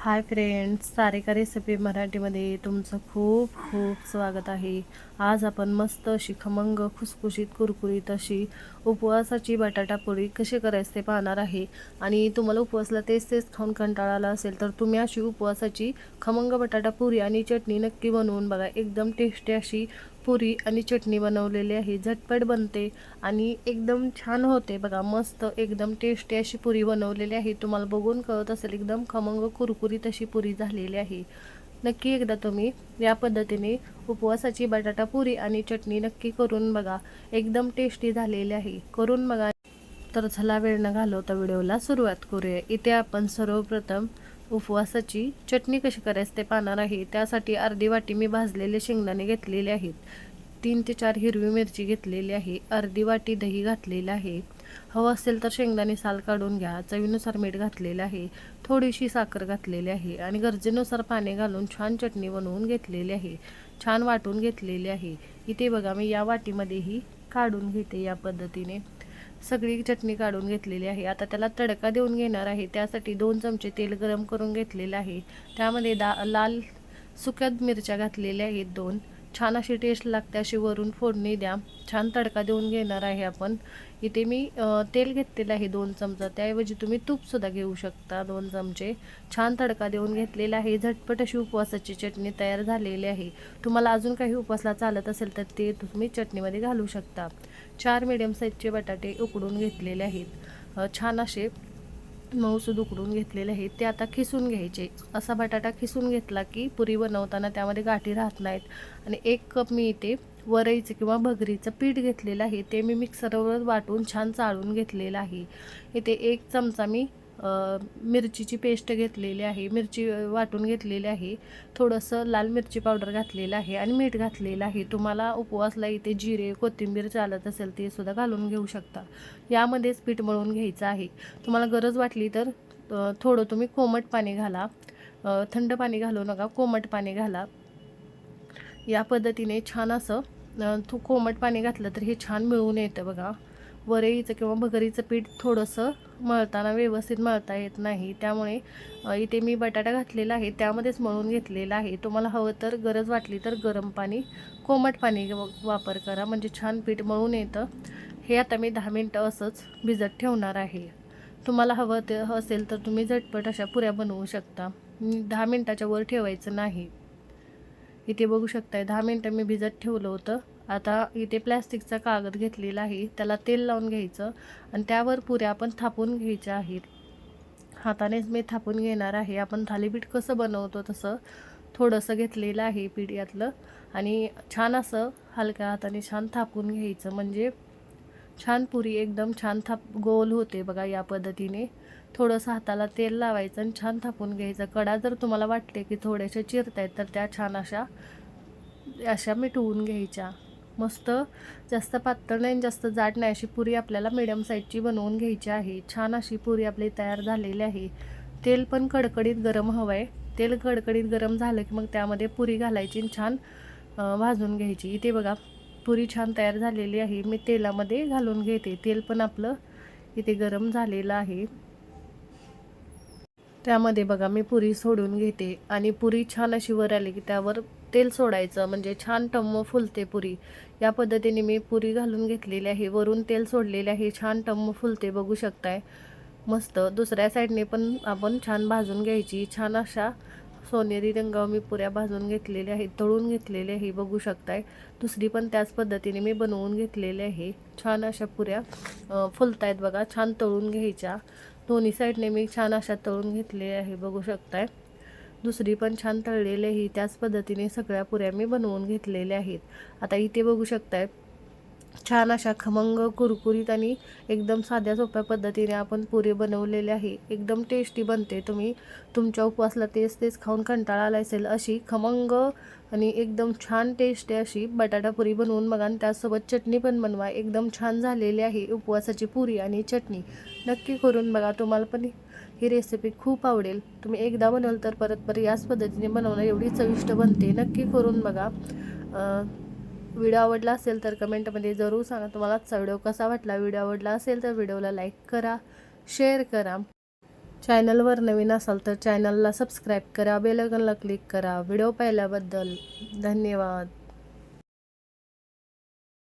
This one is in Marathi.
हाय फ्रेंड्स, सारिका रेसिपी मराठीमध्ये तुमचं खूप खूप स्वागत आहे। आज आपण मस्त अशी खमंग खुसखुशीत कुरकुरीत अशी उपवासाची बटाटा पोळी कशी करायची ते पाहणार आहे। आणि तुम्हाला उपवासला तेच तेच खाऊन कंटाळा आला असेल तर तुम्ही अशी उपवासाची खमंग बटाटा पुरी आणि चटणी नक्की बनवून बघा। एकदम टेस्टी अशी पुरी आणि चटणी बनवलेली आहे, झटपट बनते आणि एकदम छान होते बघा। मस्त एकदम टेस्टी अशी पुरी बनवलेली आहे, तुम्हाला बघून कळत असेल एकदम खमंग कुरकुरीत अशी पुरी झालेली आहे। नक्की एकदा तुम्ही या पद्धतीने उपवासाची बटाटा पुरी आणि चटणी नक्की करून बघा, एकदम टेस्टी झालेली आहे, करून बघा। तर चला वेळ न घालवता व्हिडिओला सुरुवात करूया। इथे आपण सर्वप्रथम उपवासाची चटणी कशी करायची ते पाहणार आहे। त्यासाठी अर्धी वाटी मी भाजलेले शेंगदाणे घेतलेले आहेत, 3 ते 4 हिरवी मिरची घेतलेली आहे, अर्धी वाटी दही घातलेलं आहे, हवं असेल तर शेंगदाणे साल काढून घ्या, चवीनुसार मीठ घातलेलं आहे, थोडीशी साखर घातलेली आहे आणि गरजेनुसार पाणी घालून छान चटणी बनवून घेतलेली आहे, छान वाटून घेतलेली आहे। इथे बघा मी या वाटीमध्येही काढून घेते, या पद्धतीने सगळी चटणी काढून घेतलेली आहे। आता त्याला तडका देऊन घेणार आहे। त्यासाठी 2 चमचे तेल गरम करून घेतलेले आहे, त्यामध्ये लाल सुक्या मिरच्या घातलेल्या आहेत 2, छान अशी टेस्ट लागते अशी वरून फोडणी द्या, छान तडका देऊन घेणार आहे आपण। इथे मी तेल घेतलेलं आहे 2 चमचा, त्याऐवजी तुम्ही तूपसुद्धा घेऊ शकता 2 चमचे। छान तडका देऊन घेतलेला आहे, झटपट अशी उपवासाची चटणी तयार झालेली आहे। तुम्हाला अजून काही उपवासला चालत असेल तर ते तुम्ही चटणीमध्ये घालू शकता। 4 मीडियम साईजचे बटाटे उकडून घेतलेले आहेत, छान असे मऊसूद उकडून घेतलेले आहेत, ते आता खिसून घ्यायचे। असा बटाटा खिसून घेतला की पुरी बनवताना त्यामध्ये गाठी राहत नाहीत। आणि 1 कप मी इथे वरईचं किंवा भगरीचं पीठ घेतलेलं आहे, ते मी मिक्सरवर वाटून छान चाळून घेतलेलं आहे। इथे 1 चमचा मी मिरचीची पेस्ट घेतलेली आहे, मिरची वाटून घेतलेली आहे, थोडंसं लाल मिरची पावडर घातलेलं आहे आणि मीठ घातलेलं आहे। तुम्हाला उपवासला इथे जिरे कोथिंबीर चालत असेल ते सुद्धा घालून घेऊ शकता। यामध्येच पीठ मळून घ्यायचं आहे। तुम्हाला गरज वाटली तर थोडं तुम्ही कोमट पाणी घाला, थंड पाणी घालू नका, कोमट पाणी घाला। या पद्धतीने छान असं कोमट पाणी घातलं तर हे छान मिळून येतं बघा। वरईचं किंवा भगरीचं पीठ थोडंसं मळताना व्यवस्थित मळता येत नाही, त्यामुळे इथे मी बटाटा घातलेला आहे त्यामध्येच मळून घेतलेला आहे। तुम्हाला हवं तर गरज वाटली तर गरम पाणी कोमट पाणी वापर करा, म्हणजे छान पीठ मळून येतं। हे आता मी 10 मिनटं असंच भिजत ठेवणार आहे। तुम्हाला हवं ते असेल तर तुम्ही झटपट अशा पुऱ्या बनवू शकता, 10 मिनटाच्या वर ठेवायचं नाही। इथे बघू शकताय 10 मिनटं मी भिजत ठेवलं होतं। आता इथे प्लॅस्टिकचा कागद घेतलेला आहे, त्याला तेल लावून घ्यायचं आणि त्यावर पुऱ्या आपण थापून घ्यायच्या आहेत। हातानेच मी थापून घेणार आहे, आपण थालीपीठ कसं बनवतो तसं थोडंसं घेतलेलं आहे पीठ यातलं आणि छान असं हलक्या हाताने छान थापून घ्यायचं, म्हणजे छान पुरी एकदम छान गोल होते बघा। या पद्धतीने थोडंसं हाताला तेल लावायचं आणि छान थापून घ्यायचं। कडा जर तुम्हाला वाटते की थोड्याशा चिरतायत तर त्या छान अशा मिटवून घ्यायच्या। मस्त जास्त पातळ नाही जास्त जाड नाही, अशी पुरी आपल्याला मीडियम साईजची बनवून घ्यायची आहे। छान अशी पुरी आपली तयार झालेली आहे। तेल पण कडकडीत गरम हवं आहे, तेल कडकडीत गरम झालं की मग त्यामध्ये पुरी घालायची आणि छान भाजून घ्यायची। इथे बघा पुरी छान तयार झालेली आहे, मी तेलामध्ये घालून घेते। तेल पण आपलं इथे गरम झालेलं आहे, त्यामध्ये बघा मी पुरी सोडून घेते आणि पुरी छान अशी वर आली की त्यावर तेल सोडायचं, म्हणजे छान टम्म फुलते पुरी। या पद्धतीने मी पुरी घालून घेतलेली आहे, वरून तेल सोडलेले आहे, छान टम्म फुलते बघू शकताय। मस्त दुसऱ्या साईडने पण आपण छान भाजून घ्यायची। छान अशा सोनेरी रंगावर मी पुऱ्या भाजून घेतलेल्या आहेत, तळून घेतलेले आहे बघू शकताय। दुसरी पण त्याच पद्धतीने मी बनवून घेतलेले आहे। छान अशा पुऱ्या फुलतायत बघा, छान तळून घ्यायच्या। दोन्ही साईडने मी छान अशा तळून घेतलेल्या आहे बघू शकताय। दुसरी पण छान तळलेली आहे, त्याच पद्धतीने सगळ्या पुऱ्या मी बनवून घेतलेल्या आहेत। आता इथे बघू शकताय छान अशा खमंग कुरकुरीत आणि एकदम साध्या सोप्या पद्धतीने आपण पुरी बनवलेली आहे, एकदम टेस्टी बनते। तुम्ही तुमच्या उपवासला तेच तेच खाऊन कंटाळा आला असेल अशी खमंग आणि एकदम छान टेस्टी अशी बटाटा पुरी बनवून बघा आणि त्यासोबत चटणी पण बनवा, एकदम छान झालेली आहे उपवासाची पुरी आणि चटणी। नक्की करून बघा, तुम्हाला पण ही रेसिपी खूप आवडेल। तुम्ही एकदा बनवलं तर परत परत याच पद्धतीने बनवणं, एवढी चविष्ट बनते, नक्की करून बघा। व्हिडिओ आवडला असेल तर कमेंटमध्ये जरूर सांगा तुम्हाला आजचा व्हिडिओ कसा वाटला। व्हिडिओ आवडला असेल तर व्हिडिओला लाईक करा, शेअर करा चॅनलवर नवीन असाल तर चॅनलला सबस्क्राईब करा, बेल आयकॉनला क्लिक करा. व्हिडिओ पाहिल्याबद्दल धन्यवाद.